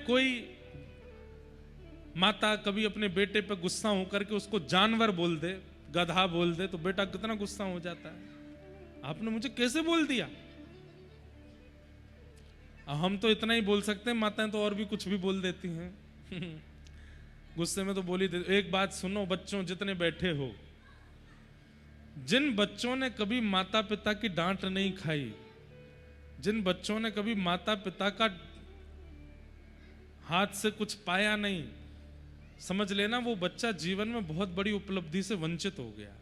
कोई माता कभी अपने बेटे पे गुस्सा होकर के उसको जानवर बोल दे, गधा बोल दे, तो बेटा कितना गुस्सा हो जाता है, आपने मुझे कैसे बोल दिया। हम तो इतना ही बोल सकते हैं, माताएं तो और भी कुछ भी बोल देती हैं गुस्से में तो बोल ही देती। एक बात सुनो बच्चों जितने बैठे हो, जिन बच्चों ने कभी माता पिता की डांट नहीं खाई, जिन बच्चों ने कभी माता पिता का हाथ से कुछ पाया नहीं, समझ लेना वो बच्चा जीवन में बहुत बड़ी उपलब्धि से वंचित हो गया।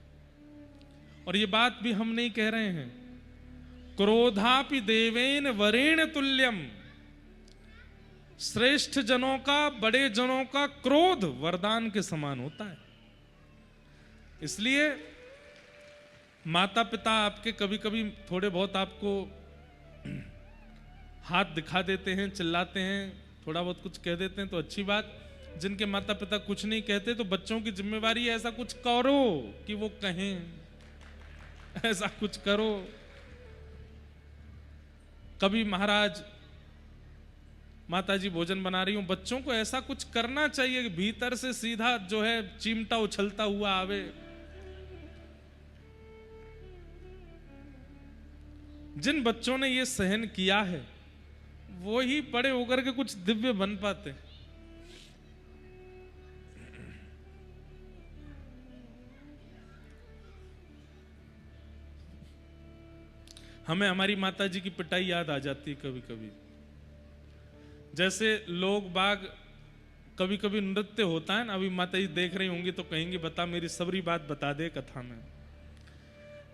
और ये बात भी हम नहीं कह रहे हैं, क्रोधापि देवेन वरेण तुल्यम, श्रेष्ठ जनों का, बड़े जनों का क्रोध वरदान के समान होता है। इसलिए माता पिता आपके कभी कभी थोड़े बहुत आपको हाथ दिखा देते हैं, चिल्लाते हैं, थोड़ा बहुत कुछ कह देते हैं तो अच्छी बात। जिनके माता पिता कुछ नहीं कहते तो बच्चों की जिम्मेवारी है ऐसा कुछ करो कि वो कहें, ऐसा कुछ करो। कभी महाराज माता जी भोजन बना रही हूं, बच्चों को ऐसा कुछ करना चाहिए कि भीतर से सीधा जो है चिमटा उछलता हुआ आवे। जिन बच्चों ने ये सहन किया है वो ही बड़े होकर के कुछ दिव्य बन पाते। हमें हमारी माता जी की पिटाई याद आ जाती है कभी कभी। जैसे लोग बाग कभी कभी नृत्य होता है ना, अभी माता जी देख रही होंगी तो कहेंगी बता मेरी सबरी बात बता दे कथा में।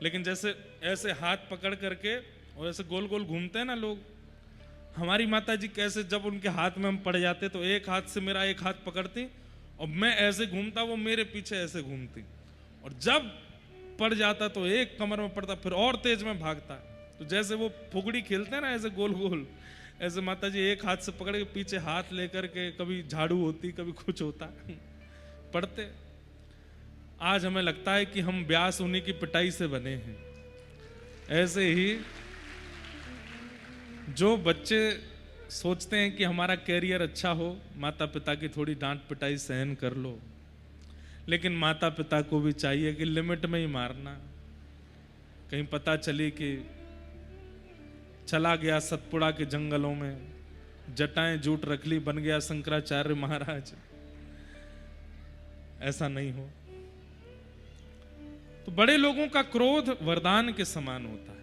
लेकिन जैसे ऐसे हाथ पकड़ करके और ऐसे गोल गोल घूमते हैं ना लोग, हमारी माता जी कैसे जब उनके हाथ में हम पड़ जाते तो एक हाथ से मेरा एक हाथ पकड़ती और मैं ऐसे घूमता, वो मेरे पीछे ऐसे घूमती, और जब पड़ जाता तो एक कमर में पड़ता फिर और तेज में भागता। तो जैसे वो फुगड़ी खेलते हैं ना ऐसे गोल गोल, ऐसे माता जी एक हाथ से पकड़ के पीछे हाथ लेकर के कभी झाड़ू होती कभी कुछ होता पढ़ते। आज हमें लगता है कि हम व्यास उन्हीं की पिटाई से बने हैं। ऐसे ही जो बच्चे सोचते हैं कि हमारा कैरियर अच्छा हो, माता पिता की थोड़ी डांट पिटाई सहन कर लो, लेकिन माता पिता को भी चाहिए कि लिमिट में ही मारना। कहीं पता चली कि चला गया सतपुड़ा के जंगलों में, जटाएं जूट रख ली, बन गया शंकराचार्य महाराज, ऐसा नहीं हो। तो बड़े लोगों का क्रोध वरदान के समान होता है।